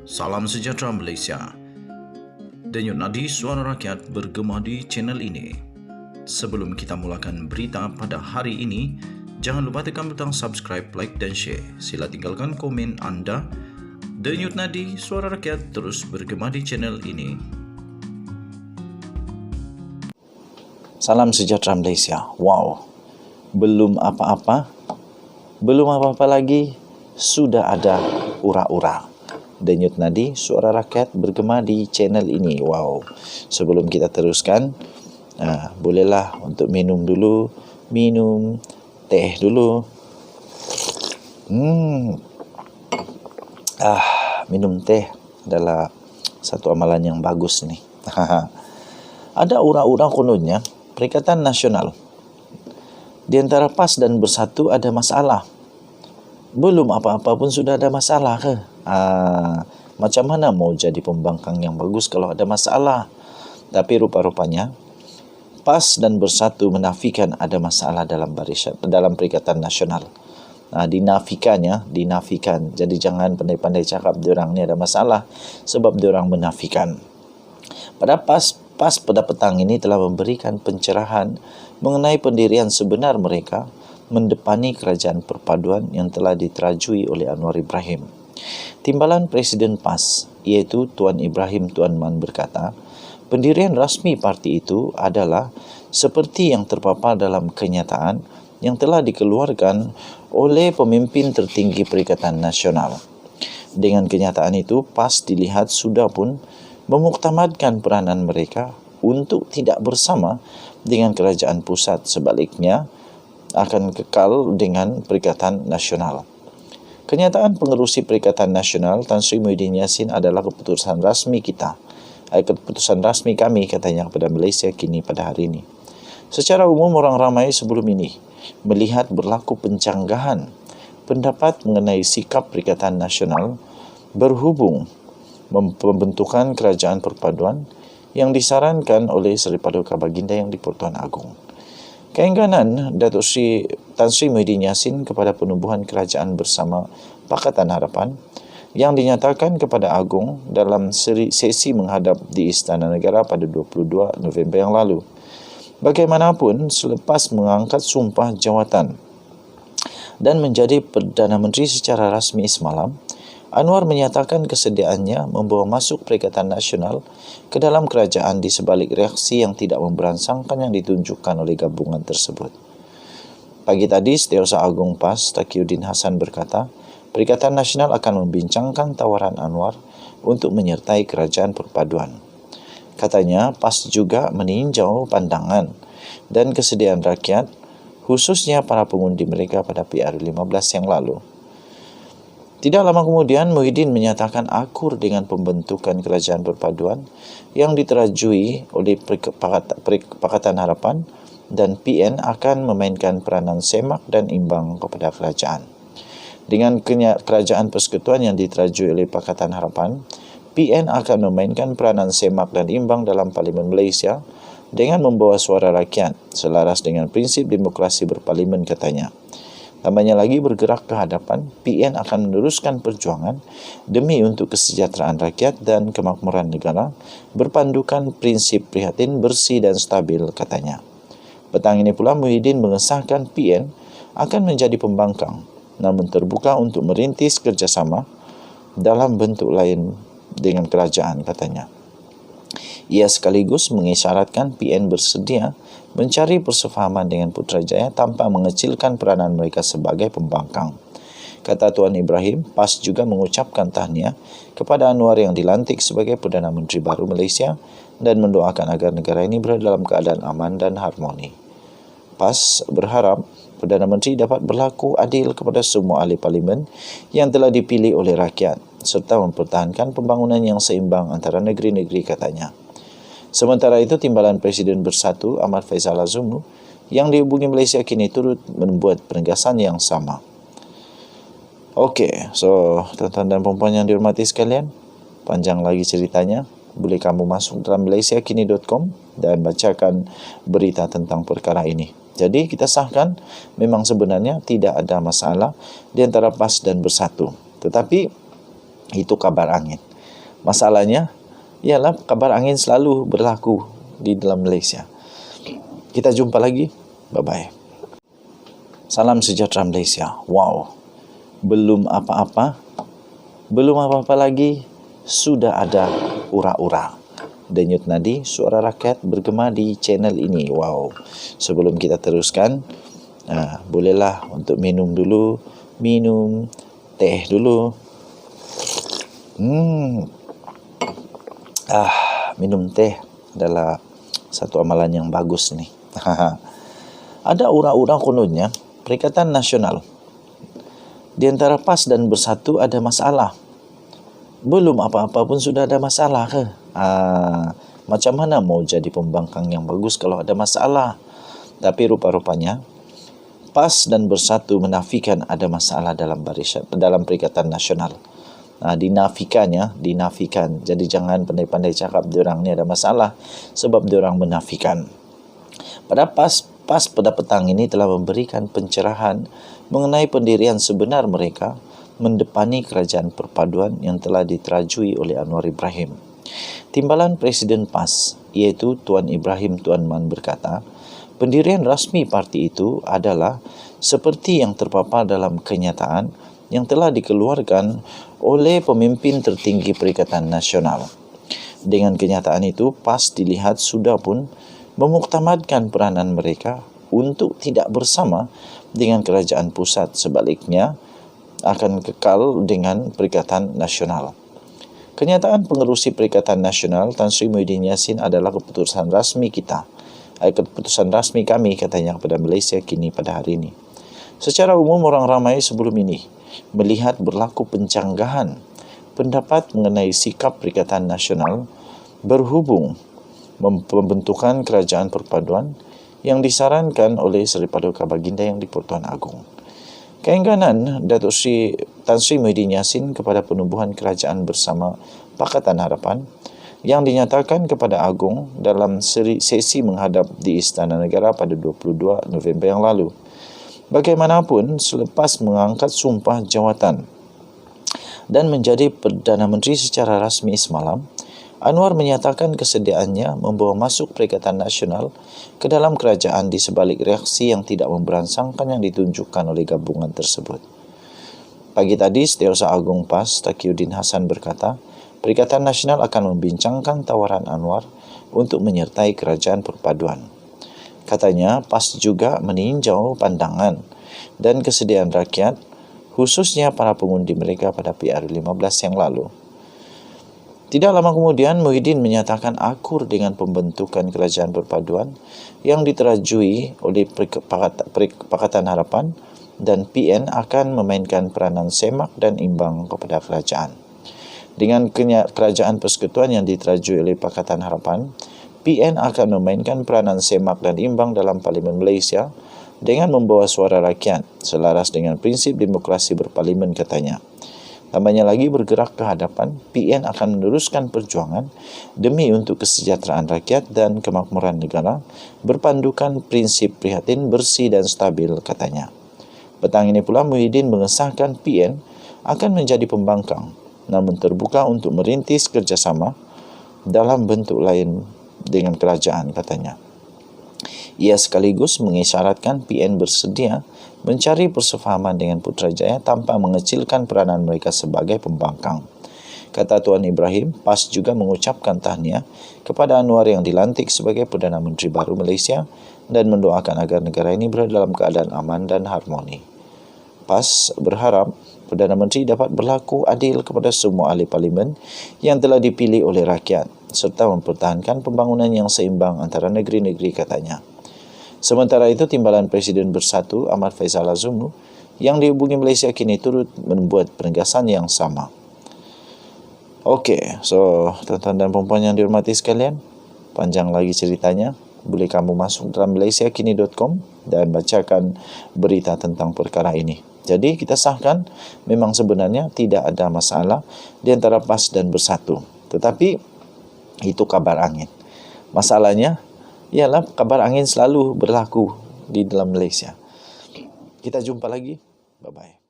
Salam sejahtera Malaysia. Denyut nadi suara rakyat bergema di channel ini. Sebelum kita mulakan berita pada hari ini, jangan lupa tekan butang subscribe, like dan share. Sila tinggalkan komen anda. Denyut nadi suara rakyat terus bergema di channel ini. Salam sejahtera Malaysia. Wow, belum apa-apa lagi sudah ada ura-ura. Denyut nadi suara rakyat bergema di channel ini. Wow, sebelum kita teruskan, bolehlah untuk minum teh dulu. Minum teh adalah satu amalan yang bagus nih. Ada ura-ura kononnya Perikatan Nasional di antara PAS dan Bersatu ada masalah. Belum apa-apa pun sudah ada masalah ke? Macam mana mau jadi pembangkang yang bagus kalau ada masalah? Tapi rupa-rupanya PAS dan Bersatu menafikan ada masalah dalam Perikatan Nasional. Dinafikan. Jadi jangan pandai-pandai cakap diorang ni ada masalah sebab diorang menafikan. Pada PAS pada petang ini telah memberikan pencerahan mengenai pendirian sebenar mereka mendepani kerajaan perpaduan yang telah diterajui oleh Anwar Ibrahim. Timbalan Presiden PAS, iaitu Tuan Ibrahim Tuan Man berkata, pendirian rasmi parti itu adalah seperti yang terpapar dalam kenyataan yang telah dikeluarkan oleh pemimpin tertinggi Perikatan Nasional. Dengan kenyataan itu, PAS dilihat sudah pun memuktamadkan peranan mereka untuk tidak bersama dengan kerajaan pusat, sebaliknya akan kekal dengan Perikatan Nasional. Kenyataan pengerusi Perikatan Nasional Tan Sri Muhyiddin Yassin adalah keputusan rasmi kami, katanya, kepada Malaysia kini pada hari ini. Secara umum orang ramai sebelum ini melihat berlaku pencanggahan pendapat mengenai sikap Perikatan Nasional berhubung pembentukan kerajaan perpaduan yang disarankan oleh Seri Paduka Baginda yang di-Pertuan Agong. Keengganan Datuk Sri Tan Sri Muhyiddin Yassin kepada penubuhan kerajaan bersama Pakatan Harapan yang dinyatakan kepada Agong dalam sesi menghadap di Istana Negara pada 22 November yang lalu. Bagaimanapun, selepas mengangkat sumpah jawatan dan menjadi Perdana Menteri secara rasmi semalam, Anwar menyatakan kesediaannya membawa masuk Perikatan Nasional ke dalam kerajaan di sebalik reaksi yang tidak memberansangkan yang ditunjukkan oleh gabungan tersebut. Pagi tadi, Setiausaha Agung PAS Taqiyuddin Hassan berkata, Perikatan Nasional akan membincangkan tawaran Anwar untuk menyertai kerajaan perpaduan. Katanya, PAS juga meninjau pandangan dan kesediaan rakyat, khususnya para pengundi mereka pada PR15 yang lalu. Tidak lama kemudian, Muhyiddin menyatakan akur dengan pembentukan kerajaan perpaduan yang diterajui oleh Pakatan Harapan dan PN akan memainkan peranan semak dan imbang kepada kerajaan. Dengan kerajaan persekutuan yang diterajui oleh Pakatan Harapan, PN akan memainkan peranan semak dan imbang dalam Parlimen Malaysia dengan membawa suara rakyat selaras dengan prinsip demokrasi berparlimen, katanya. Tambahnya lagi, bergerak ke hadapan, PN akan meneruskan perjuangan demi untuk kesejahteraan rakyat dan kemakmuran negara berpandukan prinsip prihatin, bersih dan stabil, katanya. Petang ini pula Muhyiddin mengesahkan PN akan menjadi pembangkang namun terbuka untuk merintis kerjasama dalam bentuk lain dengan kerajaan, katanya. Ia sekaligus mengisyaratkan PN bersedia mencari persefahaman dengan Putrajaya tanpa mengecilkan peranan mereka sebagai pembangkang. Kata Tuan Ibrahim, PAS juga mengucapkan tahniah kepada Anwar yang dilantik sebagai Perdana Menteri baru Malaysia dan mendoakan agar negara ini berada dalam keadaan aman dan harmoni. PAS berharap Perdana Menteri dapat berlaku adil kepada semua ahli parlimen yang telah dipilih oleh rakyat serta mempertahankan pembangunan yang seimbang antara negeri-negeri, katanya. Sementara itu, Timbalan Presiden Bersatu Ahmad Faizal Azumu yang dihubungi Malaysia kini turut membuat penegasan yang sama. Okey, so tuan-tuan dan puan-puan yang dihormati sekalian, panjang lagi ceritanya. Boleh kamu masuk dalam malaysiakini.com dan bacakan berita tentang perkara ini. Jadi kita sahkan memang sebenarnya tidak ada masalah di antara PAS dan Bersatu. Tetapi itu kabar angin. Masalahnya ialah kabar angin selalu berlaku di dalam Malaysia. Kita jumpa lagi. Bye-bye. Salam sejahtera Malaysia. Wow. Belum apa-apa lagi sudah ada ura-ura. Denyut nadi suara rakyat bergema di channel ini. Wow. Sebelum kita teruskan, bolehlah untuk minum teh dulu. Minum teh adalah satu amalan yang bagus nih. Ada ura-ura kononnya Perikatan Nasional di antara PAS dan Bersatu ada masalah. Belum apa-apa pun sudah ada masalah ke? Macam mana mau jadi pembangkang yang bagus kalau ada masalah? Tapi rupa-rupanya PAS dan Bersatu menafikan ada masalah dalam Perikatan Nasional. Dinafikan. Jadi jangan pandai-pandai cakap diorang ni ada masalah sebab diorang menafikan. Pada PAS pada petang ini telah memberikan pencerahan mengenai pendirian sebenar mereka mendepani kerajaan perpaduan yang telah diterajui oleh Anwar Ibrahim. Timbalan Presiden PAS iaitu Tuan Ibrahim Tuan Man berkata, pendirian rasmi parti itu adalah seperti yang terpapar dalam kenyataan yang telah dikeluarkan oleh pemimpin tertinggi Perikatan Nasional. Dengan kenyataan itu, PAS dilihat sudah pun memuktamadkan peranan mereka untuk tidak bersama dengan kerajaan pusat, sebaliknya akan kekal dengan Perikatan Nasional. Kenyataan pengerusi Perikatan Nasional Tan Sri Muhyiddin Yassin adalah keputusan rasmi kami, katanya kepada Malaysia Kini pada hari ini. Secara umum orang ramai sebelum ini melihat berlaku pencanggahan pendapat mengenai sikap Perikatan Nasional berhubung pembentukan kerajaan perpaduan yang disarankan oleh Seri Paduka Baginda yang di-Pertuan Agong. Keengganan Datuk Sri Tan Sri Muhyiddin Yassin kepada penubuhan kerajaan bersama Pakatan Harapan yang dinyatakan kepada Agong dalam sesi menghadap di Istana Negara pada 22 November yang lalu. Bagaimanapun, selepas mengangkat sumpah jawatan dan menjadi Perdana Menteri secara rasmi semalam, Anwar menyatakan kesediaannya membawa masuk Perikatan Nasional ke dalam kerajaan di sebalik reaksi yang tidak memberansangkan yang ditunjukkan oleh gabungan tersebut. Pagi tadi, Setiausaha Agung PAS Taqiyuddin Hassan berkata, Perikatan Nasional akan membincangkan tawaran Anwar untuk menyertai kerajaan perpaduan. Katanya, PAS juga meninjau pandangan dan kesediaan rakyat, khususnya para pengundi mereka pada PR15 yang lalu. Tidak lama kemudian, Muhyiddin menyatakan akur dengan pembentukan kerajaan perpaduan yang diterajui oleh Pakatan Harapan dan PN akan memainkan peranan semak dan imbang kepada kerajaan. Dengan kerajaan persekutuan yang diterajui oleh Pakatan Harapan, PN akan memainkan peranan semak dan imbang dalam Parlimen Malaysia dengan membawa suara rakyat selaras dengan prinsip demokrasi berparlimen, katanya. Tambahnya lagi, bergerak ke hadapan, PN akan meneruskan perjuangan demi untuk kesejahteraan rakyat dan kemakmuran negara berpandukan prinsip prihatin, bersih dan stabil, katanya. Petang ini pula Muhyiddin mengesahkan PN akan menjadi pembangkang namun terbuka untuk merintis kerjasama dalam bentuk lain dengan kerajaan, katanya. Ia sekaligus mengisyaratkan PN bersedia mencari persefahaman dengan Putrajaya tanpa mengecilkan peranan mereka sebagai pembangkang. Kata Tuan Ibrahim, PAS juga mengucapkan tahniah kepada Anwar yang dilantik sebagai Perdana Menteri baru Malaysia dan mendoakan agar negara ini berada dalam keadaan aman dan harmoni. PAS berharap Perdana Menteri dapat berlaku adil kepada semua ahli parlimen yang telah dipilih oleh rakyat serta mempertahankan pembangunan yang seimbang antara negeri-negeri, katanya. Sementara itu, Timbalan Presiden Bersatu Ahmad Faizal Azumnu yang dihubungi Malaysia Kini turut membuat penegasan yang sama. Okey, so tuan-tuan dan puan-puan yang dihormati sekalian, panjang lagi ceritanya. Boleh kamu masuk dalam malaysiakini.com dan bacakan berita tentang perkara ini. Jadi kita sahkan memang sebenarnya tidak ada masalah di antara PAS dan Bersatu. Tetapi itu kabar angin. Masalahnya ialah kabar angin selalu berlaku di dalam Malaysia. Kita jumpa lagi. Bye-bye.